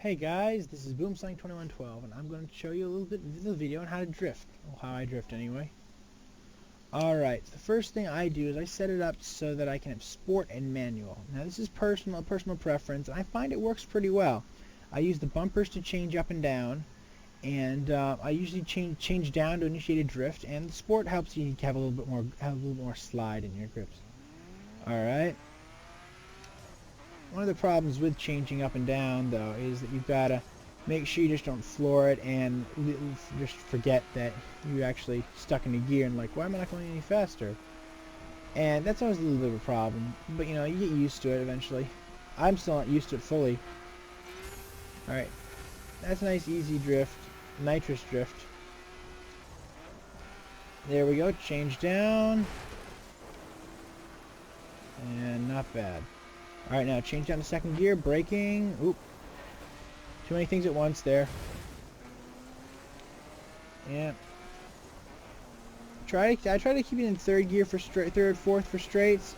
Hey guys, this is Boomslang2112 and I'm going to show you a little video on how to drift. Well, how I drift anyway. Alright, so the first thing I do is I set it up so that I can have sport and manual. Now this is personal preference, and I find it works pretty well. I use the bumpers to change up and down, and I usually change down to initiate a drift, and the sport helps you have a little bit more slide in your grips. Alright. One of the problems with changing up and down, though, is that you've got to make sure you just don't floor it and just forget that you're actually stuck in a gear and like, why am I not going any faster? And that's always a little bit of a problem. But, you know, you get used to it eventually. I'm still not used to it fully. Alright. That's a nice easy drift. Nitrous drift. There we go. Change down. And not bad. Alright, now change down to second gear, braking. Oop. Too many things at once there. Yeah. I try to keep it in third gear for third, fourth for straights,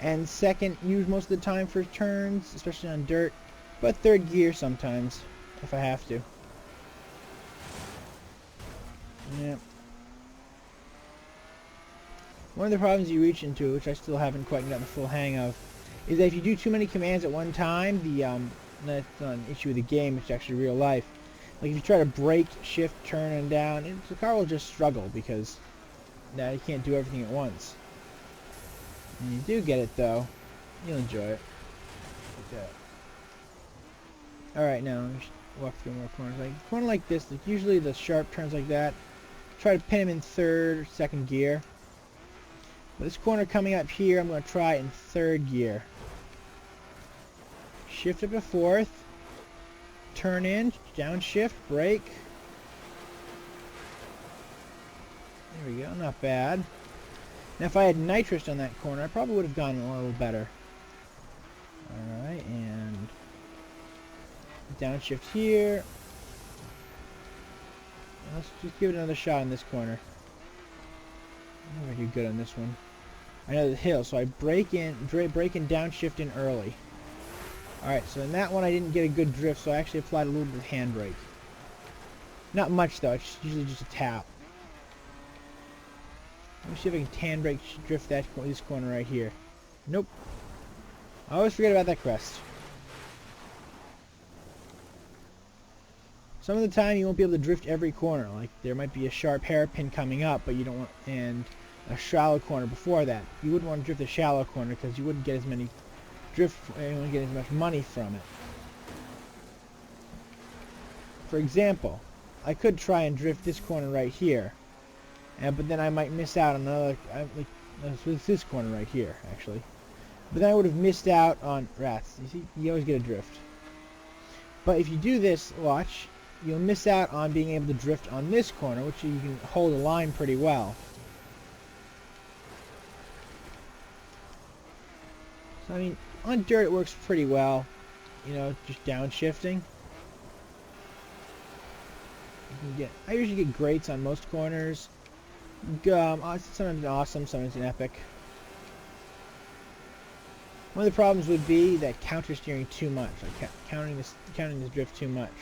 and second use most of the time for turns, especially on dirt. But third gear sometimes, if I have to. Yeah. One of the problems you reach into, which I still haven't quite gotten the full hang of, is that if you do too many commands at one time, that's not an issue with the game, it's actually real life. Like if you try to brake, shift, turn, and down, the car will just struggle because now you can't do everything at once. When you do get it though, you'll enjoy it. Like that. Alright, now let me walk through more corners. Like a corner like this, like usually the sharp turns like that, try to pin them in third or second gear. But this corner coming up here, I'm going to try in third gear. Shift up to fourth. Turn in, downshift, brake. There we go, not bad. Now if I had nitrous on that corner, I probably would have gone a little better. Alright, and downshift here. Let's just give it another shot on this corner. I'm going to do good on this one. I know the hill, so I brake in, downshift in early. Alright, so in that one I didn't get a good drift, so I actually applied a little bit of handbrake. Not much though, it's usually just a tap. Let me see if I can handbrake drift this corner right here. Nope. I always forget about that crest. Some of the time you won't be able to drift every corner. Like there might be a sharp hairpin coming up, but you don't want, and a shallow corner before that. You wouldn't want to drift the shallow corner because you wouldn't get as many you wouldn't get as much money from it. For example, I could try and drift this corner right here, but then I might miss out on another. This corner right here, actually. But then I would have missed out on rats. You see, you always get a drift. But if you do this, watch, you'll miss out on being able to drift on this corner, which you can hold a line pretty well. So I mean, on dirt it works pretty well, you know, just downshifting. I usually get greats on most corners. Sometimes awesome, sometimes an epic. One of the problems would be that counter steering too much, like counting this drift too much.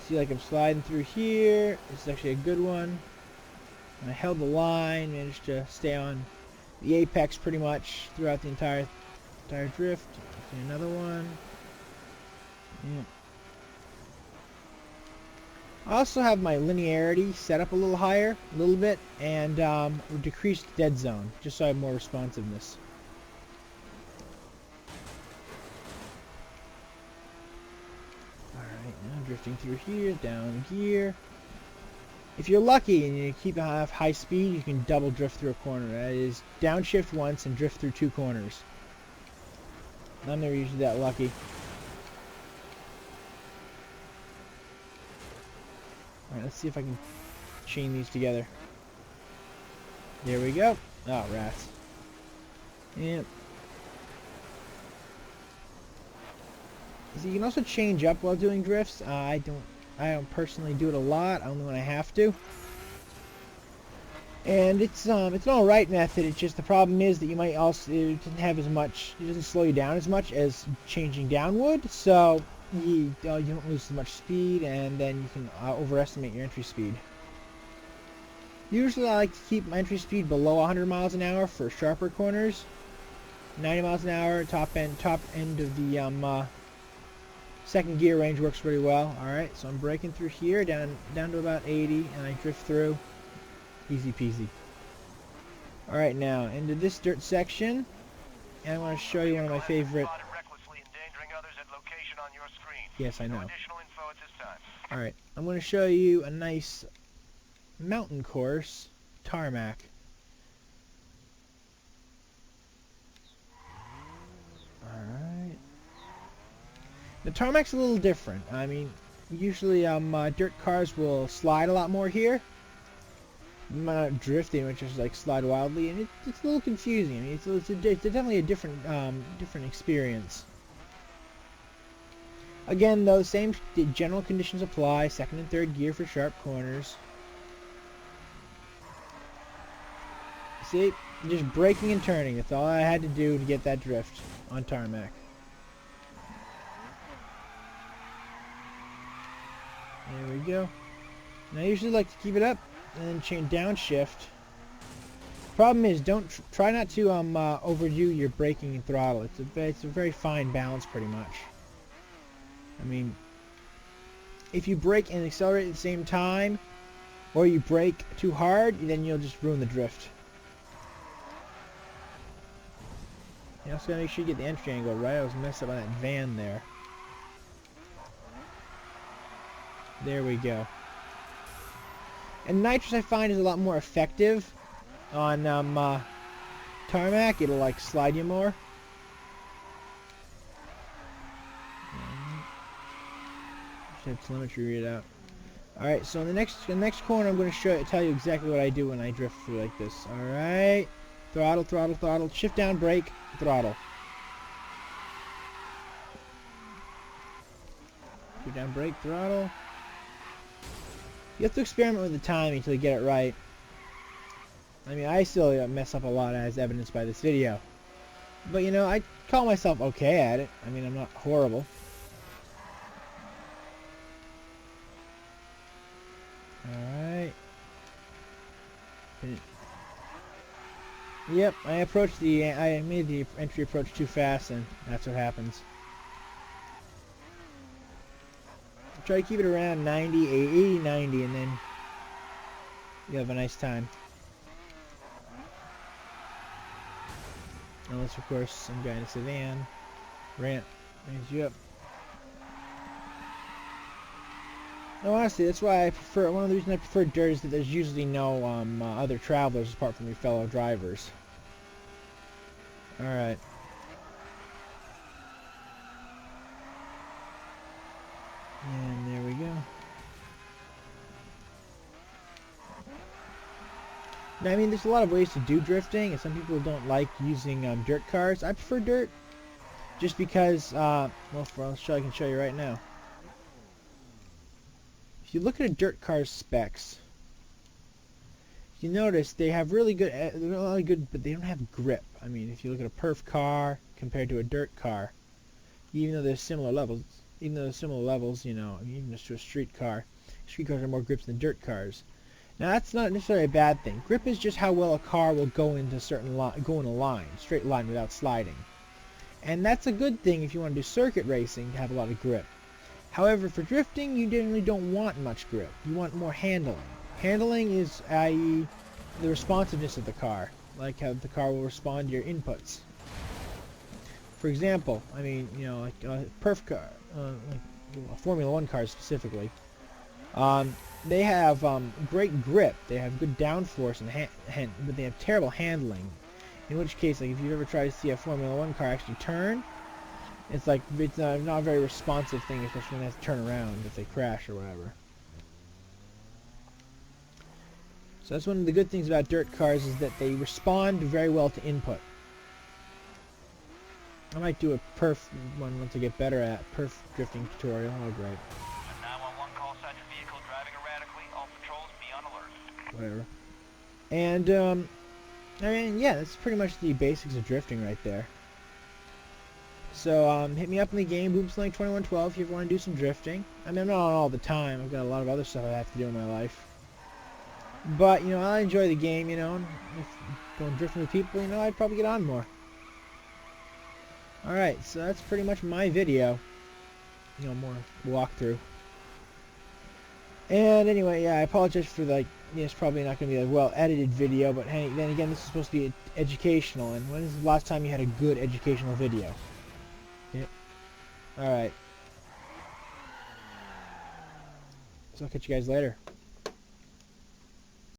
See, like I'm sliding through here. This is actually a good one. And I held the line, managed to stay on the apex pretty much throughout the entire drift. See another one. Yeah. I also have my linearity set up a little higher, a little bit, and decreased dead zone, just so I have more responsiveness. Alright, now drifting through here, down gear. If you're lucky and you keep it high speed, you can double drift through a corner. That is, downshift once and drift through two corners. I'm never usually that lucky. Alright, let's see if I can chain these together. There we go. Oh, rats. Yep. So you can also change up while doing drifts. I don't personally do it a lot, only when I have to. And it's an alright method. It's just the problem is that you might also, it doesn't have as much, it doesn't slow you down as much as changing down would. So you don't lose as much speed, and then you can overestimate your entry speed. Usually I like to keep my entry speed below 100 miles an hour for sharper corners. 90 miles an hour, top end of the second gear range works pretty well. Alright, so I'm braking through here, down to about 80, and I drift through. Easy peasy. Alright, now, into this dirt section, and I want to show you one of my favorite... Yes, I know. Alright, I'm going to show you a nice mountain course, tarmac. Alright. The tarmac's a little different. I mean, usually dirt cars will slide a lot more here. Not drifting, which is like slide wildly, and it's a little confusing. I mean, it's definitely a different experience. Again, though, same general conditions apply. Second and third gear for sharp corners. See, just braking and turning. That's all I had to do to get that drift on tarmac. There we go. And I usually like to keep it up and then chain downshift. Problem is, try not to overdo your braking and throttle. It's a very fine balance, pretty much. I mean, if you brake and accelerate at the same time, or you brake too hard, then you'll just ruin the drift. You also gotta make sure you get the entry angle right. I was messed up on that van there. There we go. And nitrous, I find, is a lot more effective on tarmac. It'll like slide you more. Should have telemetry read out. All right, so in the next corner, I'm going to tell you exactly what I do when I drift through like this. All right, throttle, throttle, throttle, shift down, brake, throttle. Shift down, brake, throttle. You have to experiment with the timing until you get it right. I mean, I still mess up a lot, as evidenced by this video. But, you know, I call myself okay at it. I mean, I'm not horrible. Alright. Yep, I made the entry approach too fast, and that's what happens. Try to keep it around 90, 80, 90, and then you have a nice time. Unless, of course, some guy in a sedan rains you up. No, honestly, that's why I prefer. One of the reasons I prefer dirt is that there's usually no other travelers apart from your fellow drivers. All right. And there we go. Now, I mean, there's a lot of ways to do drifting, and some people don't like using dirt cars. I prefer dirt, just because. Well, I can show you right now. If you look at a dirt car's specs, you notice they have really good, but they don't have grip. I mean, if you look at a perf car compared to a dirt car, even though there's similar levels. You know, even just to a street car. Street cars are more grips than dirt cars. Now, that's not necessarily a bad thing. Grip is just how well a car will go into go in a line, straight line, without sliding. And that's a good thing if you want to do circuit racing, to have a lot of grip. However, for drifting, you generally don't want much grip. You want more handling. Handling is, i.e., the responsiveness of the car, like how the car will respond to your inputs. For example, I mean, you know, like a perf car, like Formula 1 cars specifically, they have great grip. They have good downforce, but they have terrible handling. In which case, like if you ever try to see a Formula 1 car actually turn, it's like it's not a very responsive thing, especially when they have to turn around if they crash or whatever. So that's one of the good things about dirt cars, is that they respond very well to input. I might do a perf one once I get better at perf drifting tutorial. Oh, great. 911 call sign your vehicle driving erratically. All patrols be on alert. Whatever. And I mean, yeah, that's pretty much the basics of drifting right there. So hit me up in the game, boomslang2112, if you ever want to do some drifting. I mean, I'm not on all the time. I've got a lot of other stuff I have to do in my life. But, you know, I enjoy the game, you know, and if going drifting with people, you know, I'd probably get on more. Alright, so that's pretty much my video. You know, more walkthrough. And anyway, yeah, I apologize for the, it's probably not going to be a well-edited video, but hey, then again, this is supposed to be educational, and when is the last time you had a good educational video? Yep. Alright. So I'll catch you guys later.